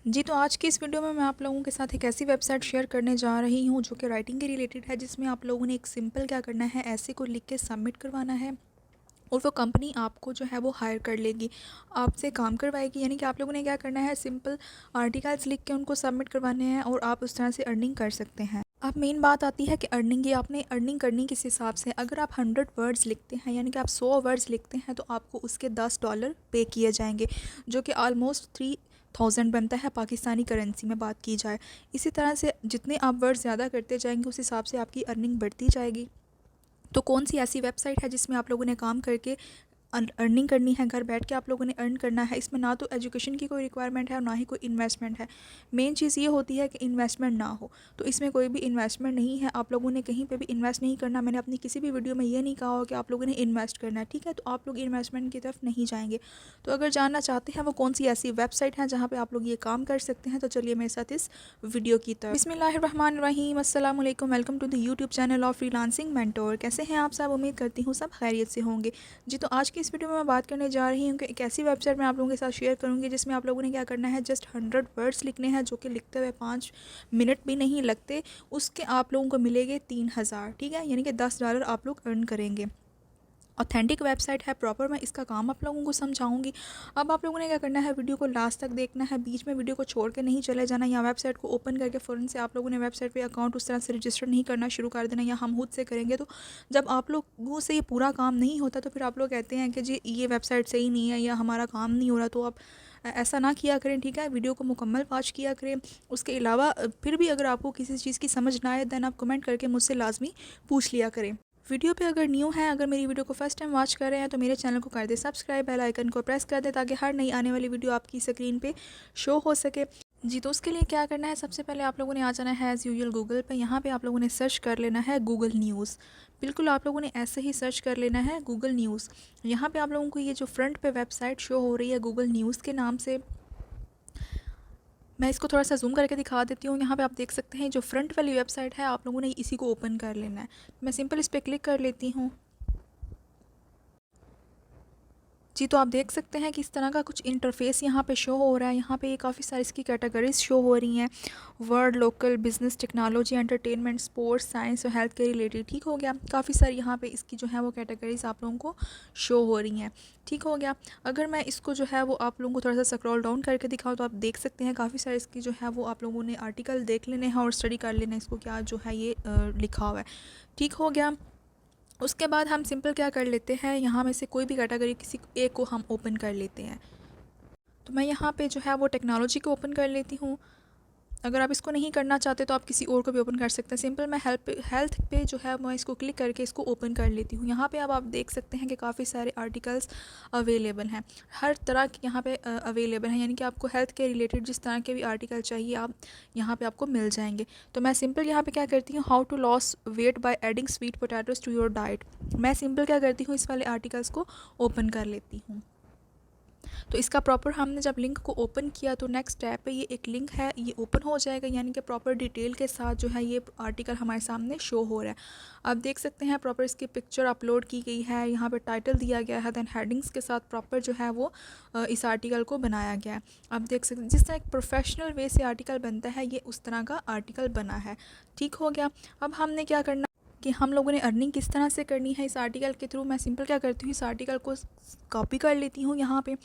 जी, तो आज की इस वीडियो में मैं आप लोगों के साथ एक ऐसी वेबसाइट शेयर करने जा रही हूँ जो कि राइटिंग के रिलेटेड है, जिसमें आप लोगों ने एक सिंपल क्या करना है, ऐसे को लिख के सबमिट करवाना है और वो कंपनी आपको जो है वो हायर कर लेगी, आपसे काम करवाएगी। यानी कि आप लोगों ने क्या करना है, सिंपल आर्टिकल्स लिख के उनको सबमिट करवाने हैं और आप उस तरह से अर्निंग कर सकते हैं। अब मेन बात आती है कि अर्निंग की, आपने अर्निंग करनी किस हिसाब से। अगर आप 100 वर्ड्स लिखते हैं, यानी कि आप 100 वर्ड्स लिखते हैं, तो आपको उसके $10 पे किए जाएंगे, जो कि ऑलमोस्ट 3000 बनता है पाकिस्तानी करेंसी में बात की जाए। इसी तरह से जितने आप वर्ड्स ज़्यादा करते जाएंगे, उस हिसाब से आपकी अर्निंग बढ़ती जाएगी। तो कौन सी ऐसी वेबसाइट है जिसमें आप लोगों ने काम करके अर्निंग करनी है, घर बैठ के आप लोगों ने अर्न करना है। इसमें ना तो एजुकेशन की कोई रिक्वायरमेंट है और ना ही कोई इन्वेस्टमेंट है। मेन चीज़ ये होती है कि इन्वेस्टमेंट ना हो, तो इसमें कोई भी इन्वेस्टमेंट नहीं है। आप लोगों ने कहीं पे भी इन्वेस्ट नहीं करना। मैंने अपनी किसी भी वीडियो में ये नहीं कहा हो कि आप लोगों ने इन्वेस्ट करना है, ठीक है। तो आप लोग इन्वेस्टमेंट की तरफ नहीं जाएंगे। तो अगर जानना चाहते हैं वो कौन सी ऐसी वेबसाइट है जहाँ पर आप लोग ये काम कर सकते हैं, तो चलिए मेरे साथ इस वीडियो की तरफ। बिस्मिल्लाहिर्रहमानिर्रहीम, अस्सलाम वालेकुम, welcome to the YouTube channel of freelancing mentor. कैसे हैं आप सब? उम्मीद करती हूँ सब खैरियत से होंगे। जी, तो आज की इस वीडियो में मैं बात करने जा रही हूँ कि एक ऐसी वेबसाइट मैं आप लोगों के साथ शेयर करूँगी जिसमें आप लोगों ने क्या करना है, जस्ट 100 वर्ड्स लिखने हैं, जो कि लिखते हुए 5 मिनट भी नहीं लगते। उसके आप लोगों को मिलेंगे 3000, ठीक है, यानी कि $10 आप लोग अर्न करेंगे। ऑथेंटिक वेबसाइट है, प्रॉपर मैं इसका काम आप लोगों को समझाऊंगी। अब आप लोगों ने क्या करना है, वीडियो को लास्ट तक देखना है, बीच में वीडियो को छोड़ के नहीं चले जाना, या वेबसाइट को ओपन करके फ़ौरन से आप लोगों ने वेबसाइट पे अकाउंट उस तरह से रजिस्टर नहीं करना शुरू कर देना, या हम खुद से करेंगे। तो जब आप लोगों से ये पूरा काम नहीं होता, तो फिर आप लोग कहते हैं कि जी ये वेबसाइट सही नहीं है या हमारा काम नहीं हो रहा। तो आप ऐसा ना किया करें, ठीक है। वीडियो को मुकम्मल वॉच किया करें। उसके अलावा फिर भी अगर आपको किसी चीज़ की समझ ना आए, दैन आप कमेंट करके मुझसे लाजमी पूछ लिया करें। वीडियो पे अगर न्यू है, अगर मेरी वीडियो को फर्स्ट टाइम वॉच कर रहे हैं, तो मेरे चैनल को कर दे सब्सक्राइब, बेल आइकन को प्रेस कर दे, ताकि हर नई आने वाली वीडियो आपकी स्क्रीन पे शो हो सके। जी, तो उसके लिए क्या करना है, सबसे पहले आप लोगों ने आ जाना है एज़ यूजुअल गूगल पे। यहाँ पे आप लोगों ने सर्च कर लेना है गूगल न्यूज़। बिल्कुल आप लोगों ने ऐसे ही सर्च कर लेना है गूगल न्यूज़। यहाँ पे आप लोगों को ये जो फ्रंट पे वेबसाइट शो हो रही है गूगल न्यूज़ के नाम से, मैं इसको थोड़ा सा जूम करके दिखा देती हूँ। यहाँ पे आप देख सकते हैं जो फ्रंट वाली वेबसाइट है, आप लोगों ने इसी को ओपन कर लेना है। मैं सिंपल इस पर क्लिक कर लेती हूँ। जी, तो आप देख सकते हैं कि इस तरह का कुछ इंटरफेस यहाँ पे शो हो रहा है। यहाँ पे काफ़ी सारी इसकी कैटेगरीज शो हो रही हैं, word, local, business, technology, entertainment, sports, science और हेल्थ के रिलेटेड, ठीक हो गया। काफ़ी सारी यहाँ पे इसकी जो है वो कैटेगरीज आप लोगों को शो हो रही हैं, ठीक हो गया। अगर मैं इसको जो है वो आप लोगों को थोड़ा सा स्क्रॉल डाउन करके दिखाऊँ, तो आप देख सकते हैं काफ़ी सारे इसकी जो है वो आप लोगों ने आर्टिकल देख लेने हैं और स्टडी कर लेना है इसको क्या जो है ये लिखा हुआ है, ठीक हो गया। उसके बाद हम सिंपल क्या कर लेते हैं, यहाँ में से कोई भी कैटेगरी किसी एक को हम ओपन कर लेते हैं। तो मैं यहाँ पे जो है वो टेक्नोलॉजी को ओपन कर लेती हूँ। अगर आप इसको नहीं करना चाहते तो आप किसी और को भी ओपन कर सकते हैं। सिंपल मैं हेल्थ पे जो है मैं इसको क्लिक करके इसको ओपन कर लेती हूँ। यहाँ पे अब आप देख सकते हैं कि काफ़ी सारे आर्टिकल्स अवेलेबल हैं, हर तरह के यहाँ पे अवेलेबल हैं। यानी कि आपको हेल्थ के रिलेटेड जिस तरह के भी आर्टिकल चाहिए, आप यहाँ पे आपको मिल जाएंगे। तो मैं सिंपल यहाँ पे क्या करती हूँ, how to lose weight by adding sweet potatoes to your diet. मैं सिंपल क्या करती हूँ, इस वाले आर्टिकल्स को ओपन कर लेती हूँ। तो इसका प्रॉपर हमने जब लिंक को ओपन किया, तो नेक्स्ट स्टेप पे ये एक लिंक है, ये ओपन हो जाएगा, यानी कि प्रॉपर डिटेल के साथ जो है ये आर्टिकल हमारे सामने शो हो रहा है। आप देख सकते हैं प्रॉपर इसकी पिक्चर अपलोड की गई है, यहाँ पे टाइटल दिया गया है, दैन हेडिंग्स के साथ प्रॉपर जो है वो इस आर्टिकल को बनाया गया है। आप देख सकते हैं जिस तरह एक प्रोफेशनल वे से आर्टिकल बनता है, ये उस तरह का आर्टिकल बना है, ठीक हो गया। अब हमने क्या करना कि हम लोगों ने अर्निंग किस तरह से करनी है इस आर्टिकल के थ्रू। मैं सिंपल क्या करती हूँ, इस आर्टिकल को कॉपी कर लेती हूँ यहाँ पे,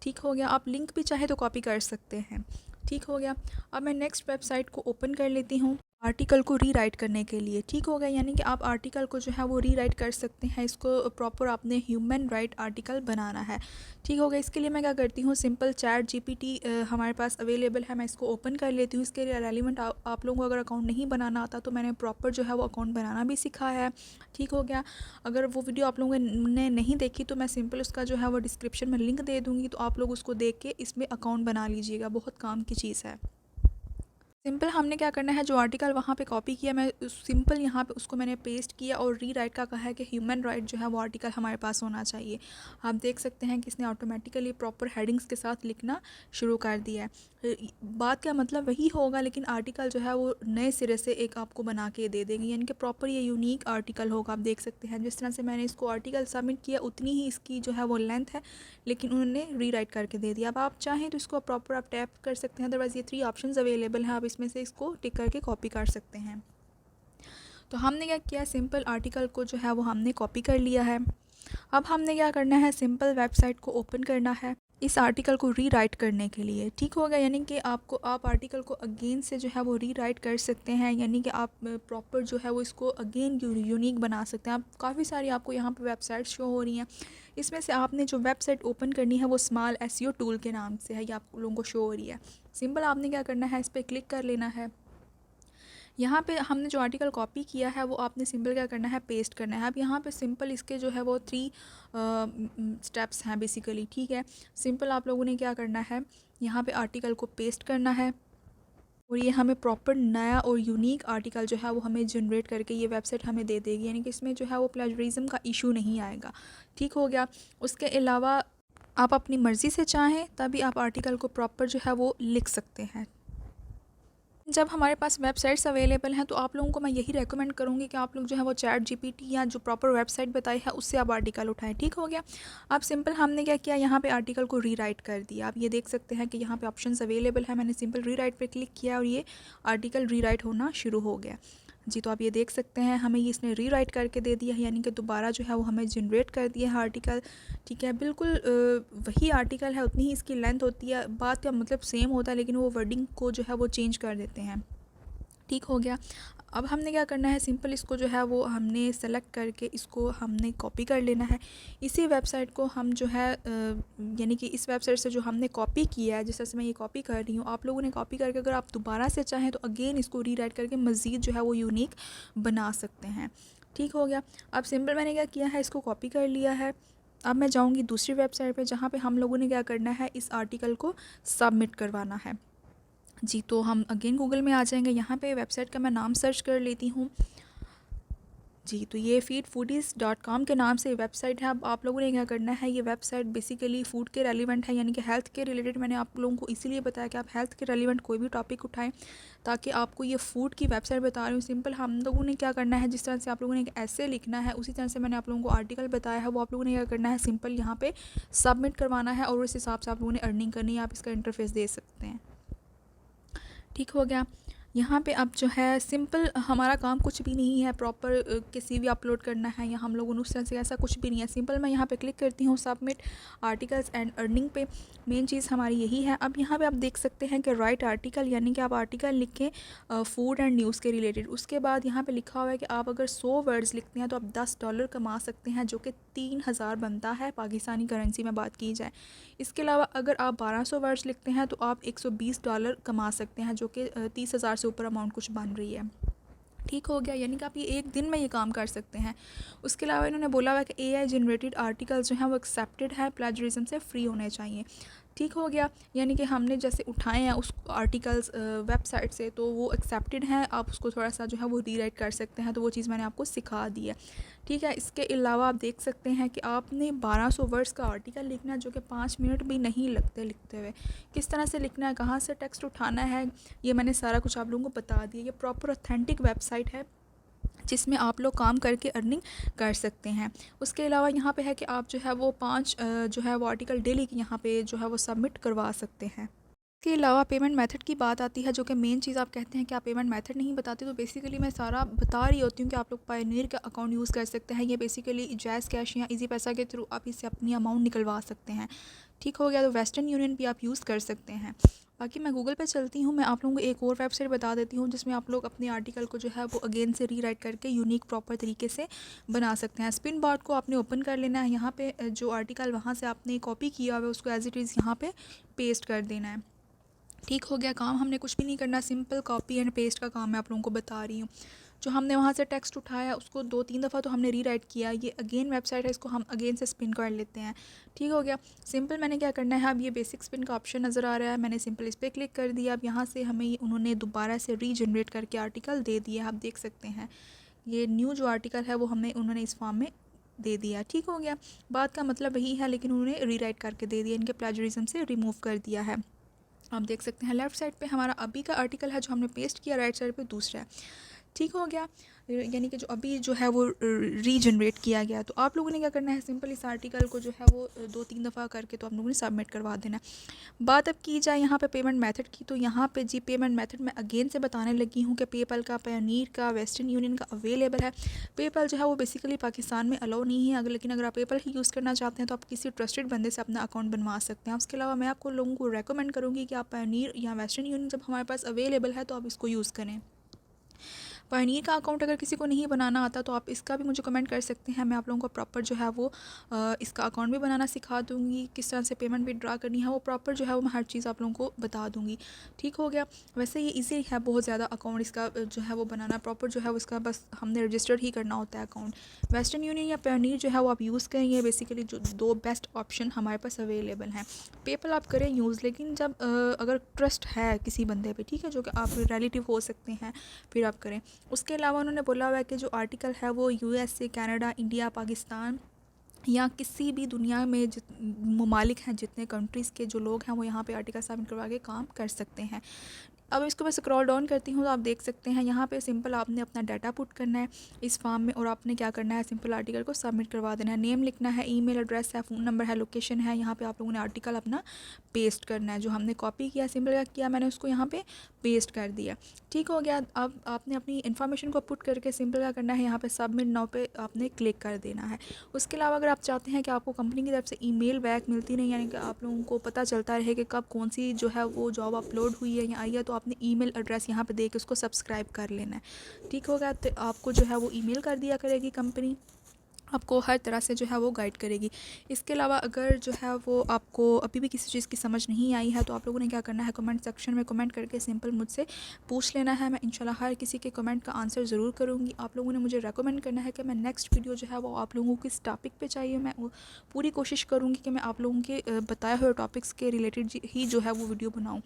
ठीक हो गया। आप लिंक भी चाहे तो कॉपी कर सकते हैं, ठीक हो गया। अब मैं नेक्स्ट वेबसाइट को ओपन कर लेती हूँ आर्टिकल को रीराइट करने के लिए, ठीक हो गया। यानी कि आप आर्टिकल को जो है वो रीराइट कर सकते हैं। इसको प्रॉपर आपने ह्यूमन राइट आर्टिकल बनाना है, ठीक हो गया। इसके लिए मैं क्या करती हूँ, सिंपल चैट जीपीटी हमारे पास अवेलेबल है, मैं इसको ओपन कर लेती हूँ। इसके लिए रेलिवेंट आप लोगों को अगर अकाउंट नहीं बनाना आता, तो मैंने प्रॉपर जो है वो अकाउंट बनाना भी सिखाया है, ठीक हो गया। अगर वो वीडियो आप लोगों ने नहीं देखी, तो मैं सिंपल उसका जो है वो डिस्क्रिप्शन में लिंक दे दूँगी, तो आप लोग उसको देख के इसमें अकाउंट बना लीजिएगा, बहुत काम की चीज़ है। सिंपल हमने क्या करना है, जो आर्टिकल वहाँ पे कॉपी किया मैं सिंपल यहाँ पे उसको मैंने पेस्ट किया और रीराइट का कहा है कि ह्यूमन राइट जो है वो आर्टिकल हमारे पास होना चाहिए। आप देख सकते हैं कि इसने ऑटोमेटिकली प्रॉपर हेडिंग्स के साथ लिखना शुरू कर दिया है। बात का मतलब वही होगा, लेकिन आर्टिकल जो है वो नए सिरे से एक आपको बना के दे देंगे, यानी कि प्रॉपर ये यूनिक आर्टिकल होगा। आप देख सकते हैं जिस तरह से मैंने इसको आर्टिकल सबमिट किया उतनी ही इसकी जो है वो लेंथ है, लेकिन उन्होंने रीराइट करके दे दिया। अब आप चाहें तो इसको प्रॉपर आप टैप कर सकते हैं, अदरवाइज़ ये 3 ऑप्शंस अवेलेबल हैं, आप इसमें से इसको टिक करके कॉपी कर सकते हैं। तो हमने क्या किया, सिंपल आर्टिकल को जो है वो हमने कॉपी कर लिया है। अब हमने क्या करना है, सिंपल वेबसाइट को ओपन करना है इस आर्टिकल को रीराइट करने के लिए। ठीक होगा, यानी कि आप आर्टिकल को अगेन से जो है वो रीराइट कर सकते हैं, यानी कि आप प्रॉपर जो है वो इसको अगेन यूनिक बना सकते हैं। आप काफ़ी सारी आपको यहाँ पे वेबसाइट शो हो रही हैं, इसमें से आपने जो वेबसाइट ओपन करनी है वो स्मॉल एसईओ टूल के नाम से है, ये आप लोगों को शो हो रही है। सिंपल आपने क्या करना है, इस पर क्लिक कर लेना है। यहाँ पे हमने जो आर्टिकल कॉपी किया है वो आपने सिंपल क्या करना है, पेस्ट करना है। अब यहाँ पे सिंपल इसके जो है वो 3 स्टेप्स हैं बेसिकली। ठीक है, सिंपल आप लोगों ने क्या करना है, यहाँ पे आर्टिकल को पेस्ट करना है और ये हमें प्रॉपर नया और यूनिक आर्टिकल जो है वो हमें जनरेट करके ये वेबसाइट हमें दे देगी, यानी कि इसमें जो है वो प्लेजरिज्म का इशू नहीं आएगा। ठीक हो गया। उसके अलावा आप अपनी मर्ज़ी से चाहें तभी आप आर्टिकल को प्रॉपर जो है वो लिख सकते हैं। जब हमारे पास वेबसाइट्स अवेलेबल हैं तो आप लोगों को मैं यही रेकमेंड करूँगी कि आप लोग जो है वो चैट जीपीटी या जो प्रॉपर वेबसाइट बताई है उससे आप आर्टिकल उठाएं। ठीक हो गया। अब सिंपल हमने क्या किया, यहाँ पे आर्टिकल को रीराइट कर दिया। आप ये देख सकते हैं कि यहाँ पे ऑप्शंस अवेलेबल है, मैंने सिंपल रीराइट पे क्लिक किया और ये आर्टिकल रीराइट होना शुरू हो गया जी। तो आप ये देख सकते हैं हमें ये इसने रीराइट करके दे दिया है, यानी कि दोबारा जो है वो हमें जनरेट कर दिया है आर्टिकल। ठीक है, बिल्कुल वही आर्टिकल है, उतनी ही इसकी लेंथ होती है, बात का मतलब सेम होता है, लेकिन वो वर्डिंग को जो है वो चेंज कर देते हैं। ठीक हो गया। अब हमने क्या करना है, सिंपल इसको जो है वो हमने सेलेक्ट करके इसको हमने कॉपी कर लेना है। इसी वेबसाइट को हम जो है यानी कि इस वेबसाइट से जो हमने कॉपी किया है, जिस तरह से मैं ये कॉपी कर रही हूँ, आप लोगों ने कॉपी करके अगर आप दोबारा से चाहें तो अगेन इसको रीराइट करके मज़ीद जो है वो यूनिक बना सकते हैं। ठीक हो गया। अब सिंपल मैंने क्या किया है, इसको कॉपी कर लिया है। अब मैं जाऊँगी दूसरी वेबसाइट पर जहाँ पर हम लोगों ने क्या करना है, इस आर्टिकल को सबमिट करवाना है जी। तो हम अगेन गूगल में आ जाएंगे, यहाँ पे वेबसाइट का मैं नाम सर्च कर लेती हूँ जी। तो ये feedfoodies.com के नाम से वेबसाइट है। अब आप लोगों ने क्या करना है, ये वेबसाइट बेसिकली फ़ूड के रेलिवेंट है, यानी कि हेल्थ के रिलेटेड। मैंने आप लोगों को इसीलिए बताया कि आप हेल्थ के रेलिवेंट कोई भी टॉपिक उठाएं, ताकि आपको ये फ़ूड की वेबसाइट बता रही हूँ। सिंपल हम लोगों ने क्या करना है, जिस तरह से आप लोगों ने एक ऐसे लिखना है उसी तरह से मैंने आप लोगों को आर्टिकल बताया है, वो आप लोगों ने क्या करना है, सिंपल यहाँ पर सबमिट करवाना है और उस हिसाब से आप लोगों ने अर्निंग करनी है। आप इसका इंटरफेस दे सकते हैं। ठीक हो गया। यहाँ पे अब जो है सिंपल हमारा काम कुछ भी नहीं है, प्रॉपर किसी भी अपलोड करना है या हम लोगों ने उस तरह से ऐसा कुछ भी नहीं है। सिंपल मैं यहाँ पे क्लिक करती हूँ सबमिट आर्टिकल्स एंड अर्निंग पे। मेन चीज़ हमारी यही है। अब यहाँ पे आप देख सकते हैं कि राइट आर्टिकल, यानी कि आप आर्टिकल लिखें फूड एंड न्यूज़ के रिलेटेड। उसके बाद यहाँ पर लिखा हुआ है कि आप अगर 100 वर्ड्स लिखते हैं तो आप $10 कमा सकते हैं, जो कि 3000 बनता है पाकिस्तानी करेंसी में बात की जाए। इसके अलावा अगर आप 1200 वर्ड्स लिखते हैं तो आप $120 कमा सकते हैं, जो कि 30,000 से ऊपर अमाउंट कुछ बन रही है। ठीक हो गया, यानी कि आप ये एक दिन में ये काम कर सकते हैं। उसके अलावा इन्होंने बोला हुआ है कि AI जनरेटेड आर्टिकल्स जो हैं वो एक्सेप्टेड है, प्लेजरिज्म से फ्री होने चाहिए। ठीक हो गया, यानी कि हमने जैसे उठाए हैं उस आर्टिकल्स वेबसाइट से तो वो एक्सेप्टेड हैं, आप उसको थोड़ा सा जो है वो रीराइट कर सकते हैं। तो वो चीज़ मैंने आपको सिखा दी है। ठीक है, इसके अलावा आप देख सकते हैं कि आपने 1200 वर्ड्स का आर्टिकल लिखना है, जो कि 5 मिनट भी नहीं लगते लिखते हुए। किस तरह से लिखना है, कहाँ से टेक्स्ट उठाना है, ये मैंने सारा कुछ आप लोगों को बता दिया। ये प्रॉपर ऑथेंटिक वेबसाइट है जिसमें आप लोग काम करके अर्निंग कर सकते हैं। उसके अलावा यहाँ पे है कि आप जो है वो 5 जो है वो आर्टिकल डेली यहाँ पे जो है वो सबमिट करवा सकते हैं। इसके अलावा पेमेंट मेथड की बात आती है, जो कि मेन चीज़ आप कहते हैं कि आप पेमेंट मेथड नहीं बताते, तो बेसिकली मैं सारा बता रही होती हूँ कि आप लोग पायनियर का अकाउंट यूज़ कर सकते हैं। ये बेसिकली जैज़ कैश या इजी पैसा के थ्रू आप इससे अपनी अमाउंट निकलवा सकते हैं। ठीक हो गया। तो वेस्टर्न यूनियन भी आप यूज़ कर सकते हैं। बाकी मैं गूगल पे चलती हूँ, मैं आप लोगों को एक और वेबसाइट बता देती हूँ जिसमें आप लोग अपने आर्टिकल को जो है वो अगेन से रीराइट करके यूनिक प्रॉपर तरीके से बना सकते हैं। स्पिन बॉट को आपने ओपन कर लेना है, यहाँ पे जो आर्टिकल वहाँ से आपने कॉपी किया हुआ है उसको एज इट इज़ यहाँ पे पेस्ट कर देना है। ठीक हो गया। काम हमने कुछ भी नहीं करना, सिंपल कॉपी एंड पेस्ट का काम मैं आप लोगों को बता रही हूँ। जो हमने वहाँ से टेक्स्ट उठाया उसको 2-3 दफ़ा तो हमने रीराइट किया, ये अगेन वेबसाइट है, इसको हम अगेन से स्पिन कर लेते हैं। ठीक हो गया। सिंपल मैंने क्या करना है, अब ये बेसिक स्पिन का ऑप्शन नज़र आ रहा है, मैंने सिंपल इस पर क्लिक कर दिया। अब यहाँ से हमें ये उन्होंने दोबारा से रीजनरेट करके आर्टिकल दे दिया, आप देख सकते हैं ये न्यू जो आर्टिकल है वो हमें उन्होंने इस फॉर्म में दे दिया। ठीक हो गया। बात का मतलब वही है, लेकिन उन्होंने रीराइट करके दे दिया, इनके प्लेजरिज्म से रिमूव कर दिया है। आप देख सकते हैं लेफ़्ट साइड पे हमारा अभी का आर्टिकल है जो हमने पेस्ट किया, राइट साइड पे दूसरा है। ठीक हो गया। यानी कि जो अभी जो है वो रीजनरेट किया गया। तो आप लोगों ने क्या करना है, सिंपल इस आर्टिकल को जो है वो 2-3 दफ़ा करके तो आप लोगों ने सबमिट करवा देना है। बात अब की जाए यहाँ पे पेमेंट मेथड की, तो यहाँ पे जी पेमेंट मेथड मैं अगेन से बताने लगी हूँ कि पेपल का, पायोनियर का, वेस्टर्न यूनियन का अवेलेबल है। पेपल जो है वो बेसिकली पाकिस्तान में अलाउ नहीं है, लेकिन अगर आप पेपल ही यूज़ करना चाहते हैं तो आप किसी ट्रस्टेड बंदे से अपना अकाउंट बनवा सकते हैं। उसके अलावा मैं आपको लोगों को रेकमेंड करूँगी कि आप पायोनियर या वेस्टर्न यूनियन जब हमारे पास अवेलेबल है तो आप इसको यूज़ करें। पायोनियर का अकाउंट अगर किसी को नहीं बनाना आता तो आप इसका भी मुझे कमेंट कर सकते हैं, मैं आप लोगों को प्रॉपर जो है वो इसका अकाउंट भी बनाना सिखा दूँगी, किस तरह से पेमेंट भी ड्रा करनी है वो प्रॉपर जो है वो मैं हर चीज़ आप लोगों को बता दूँगी। ठीक हो गया। वैसे ये ईजी है बहुत ज़्यादा अकाउंट इसका जो है वो बनाना, प्रॉपर जो है उसका बस हमने रजिस्टर ही करना होता है अकाउंट। वेस्टर्न यूनियन या पायोनियर जो है वो आप यूज़ करें, ये बेसिकली जो 2 बेस्ट ऑप्शन हमारे पास अवेलेबल हैं। पेपल आप करें यूज़, लेकिन जब अगर ट्रस्ट है किसी बंदे पे, ठीक है, जो कि आप रिलेटिव हो सकते हैं, फिर आप करें। उसके अलावा उन्होंने बोला हुआ है कि जो आर्टिकल है वो यूएसए, कनाडा, इंडिया, पाकिस्तान या किसी भी दुनिया में ममालिक हैं, जितने कंट्रीज़ के जो लोग हैं वो यहाँ पे आर्टिकल सबमिट करवा के काम कर सकते हैं। अब इसको मैं स्क्रॉल डाउन करती हूँ तो आप देख सकते हैं यहाँ पे सिंपल आपने अपना डाटा पुट करना है इस फॉर्म में, और आपने क्या करना है, सिंपल आर्टिकल को सबमिट करवा देना है। नेम लिखना है, ईमेल एड्रेस है, फ़ोन नंबर है, लोकेशन है। यहाँ पे आप लोगों ने आर्टिकल अपना पेस्ट करना है, जो हमने कॉपी किया सिंपल क्या किया मैंने उसको यहाँ पे पेस्ट कर दिया। ठीक हो गया। अब आपने अपनी इन्फॉर्मेशन को पुट करके सिंपल क्या करना है, यहाँ पे सबमिट नाउ पे आपने क्लिक कर देना है। उसके अलावा अगर आप चाहते हैं कि आपको कंपनी की तरफ से ईमेल बैक मिलती नहीं, यानी कि आप लोगों को पता चलता रहे कि कब कौन सी जो है वो जॉब अपलोड हुई है या आई है, तो आपने ईमेल एड्रेस यहाँ पे दे के उसको सब्सक्राइब कर लेना है। ठीक होगा। तो आपको जो है वो ईमेल कर दिया करेगी कंपनी, आपको हर तरह से जो है वो गाइड करेगी। इसके अलावा अगर जो है वो आपको अभी भी किसी चीज़ की समझ नहीं आई है तो आप लोगों ने क्या करना है, कमेंट सेक्शन में कमेंट करके सिंपल मुझसे पूछ लेना है। मैं इंशाल्लाह हर किसी के कमेंट का आंसर ज़रूर करूँगी। आप लोगों ने मुझे रेकमेंड करना है कि मैं नेक्स्ट वीडियो जो है वो आप लोगों को किस टॉपिक पे चाहिए, मैं पूरी कोशिश करूँगी कि मैं आप लोगों के बताए हुए टॉपिक्स के रिलेटेड ही जो है वो वीडियो बनाऊँ।